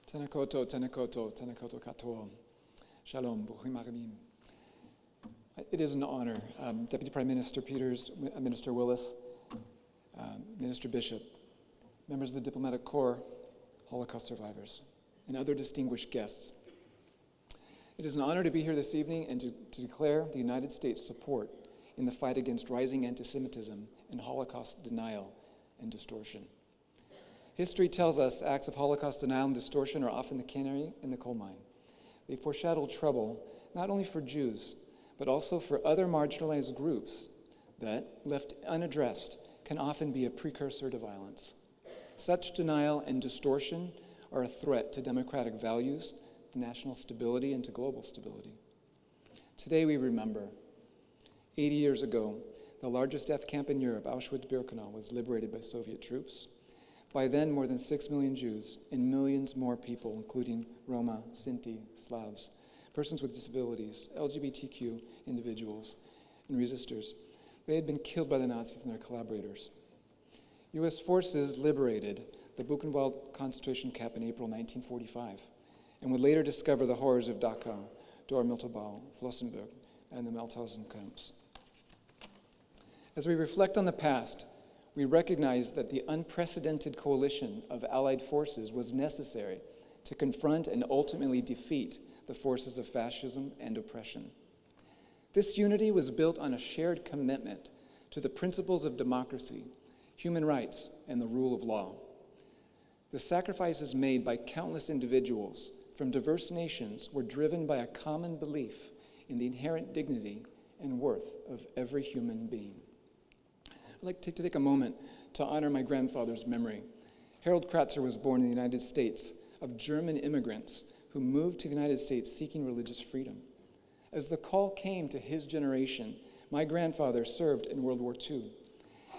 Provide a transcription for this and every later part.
Tenekoto, tenekoto, tenekoto katoa. Shalom, bruchim arabim. It is an honor, Deputy Prime Minister Peters, Minister Willis, Minister Bishop, members of the Diplomatic Corps, Holocaust survivors, and other distinguished guests. It is an honor to be here this evening and to declare the United States' support in the fight against rising anti-Semitism and Holocaust denial and distortion. History tells us acts of Holocaust denial and distortion are often the canary in the coal mine. They foreshadow trouble not only for Jews, but also for other marginalized groups that, left unaddressed, can often be a precursor to violence. Such denial and distortion are a threat to democratic values, to national stability, and to global stability. Today we remember 80 years ago, the largest death camp in Europe, Auschwitz-Birkenau, was liberated by Soviet troops. By then, more than 6 million Jews and millions more people, including Roma, Sinti, Slavs, persons with disabilities, LGBTQ individuals, and resistors, they had been killed by the Nazis and their collaborators. U.S. forces liberated the Buchenwald concentration camp in April 1945 and would later discover the horrors of Dachau, Dora-Miltow, Flossenburg, and the Mauthausen camps. As we reflect on the past, we recognize that the unprecedented coalition of Allied forces was necessary to confront and ultimately defeat the forces of fascism and oppression. This unity was built on a shared commitment to the principles of democracy, human rights, and the rule of law. The sacrifices made by countless individuals from diverse nations were driven by a common belief in the inherent dignity and worth of every human being. I'd like to take a moment to honor my grandfather's memory. Harold Kratzer was born in the United States of German immigrants who moved to the United States seeking religious freedom. As the call came to his generation, my grandfather served in World War II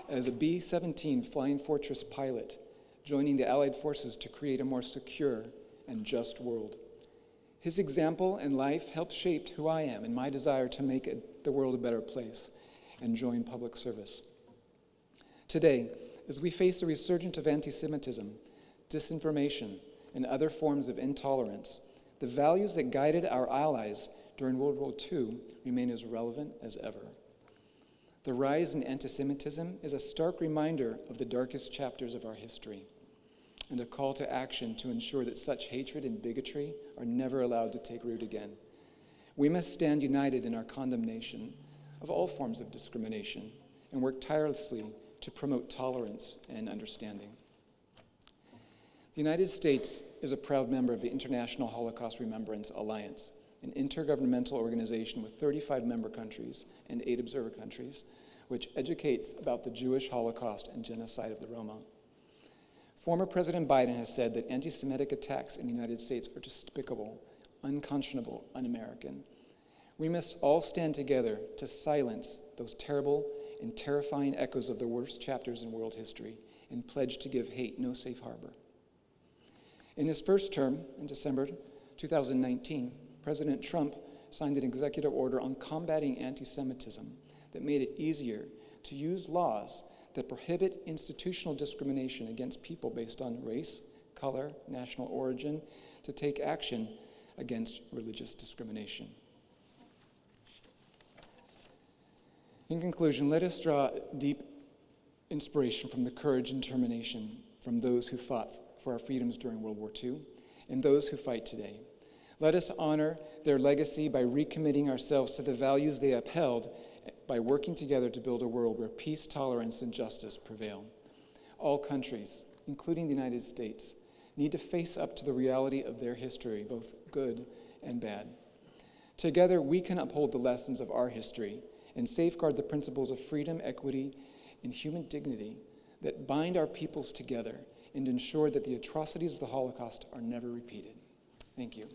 as a B-17 Flying Fortress pilot, joining the Allied forces to create a more secure and just world. His example and life helped shape who I am and my desire to make the world a better place and join public service. Today, as we face a resurgence of anti-Semitism, disinformation, and other forms of intolerance, the values that guided our allies during World War II remain as relevant as ever. The rise in anti-Semitism is a stark reminder of the darkest chapters of our history and a call to action to ensure that such hatred and bigotry are never allowed to take root again. We must stand united in our condemnation of all forms of discrimination and work tirelessly to promote tolerance and understanding. The United States is a proud member of the International Holocaust Remembrance Alliance, an intergovernmental organization with 35 member countries and 8 observer countries, which educates about the Jewish Holocaust and genocide of the Roma. Former President Biden has said that anti-Semitic attacks in the United States are despicable, unconscionable, un-American. We must all stand together to silence those terrible and terrifying echoes of the worst chapters in world history and pledge to give hate no safe harbor. In his first term, in December 2019, President Trump signed an executive order on combating anti-Semitism that made it easier to use laws that prohibit institutional discrimination against people based on race, color, national origin, to take action against religious discrimination. In conclusion, let us draw deep inspiration from the courage and determination from those who fought for our freedoms during World War II and those who fight today. Let us honor their legacy by recommitting ourselves to the values they upheld by working together to build a world where peace, tolerance, and justice prevail. All countries, including the United States, need to face up to the reality of their history, both good and bad. Together, we can uphold the lessons of our history and safeguard the principles of freedom, equity, and human dignity that bind our peoples together and ensure that the atrocities of the Holocaust are never repeated. Thank you.